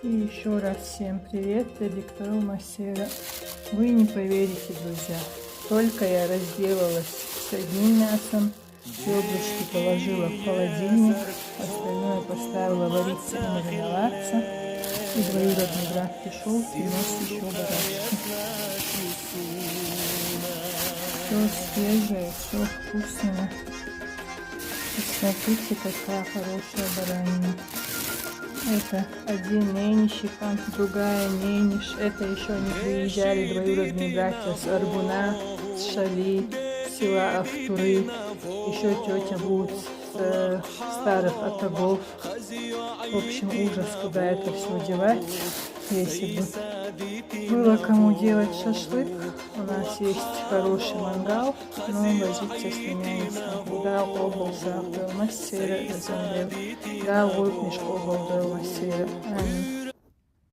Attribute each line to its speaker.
Speaker 1: И еще раз всем привет, я Виктория Масера. Вы не поверите, друзья, только я разделалась с одним мясом, ребрышки положила в холодильник, остальное поставила вариться и мариноваться, и двоюродный брат пришел, принес еще барашки. Все свежее, все вкусное. Посмотрите, какая хорошая баранина. Это один ненищик, другая нениш. Это еще они приезжали, двоюродные братья с Аргуна, с Шали, с села Автуры. Еще тетя будет с старых Атагов. В общем, ужас, куда это все девать. Если бы было кому делать шашлык, у нас есть хороший мангал, но возиться с меня не смогу. Да, облса автомассера, да, вот мешков автомассера.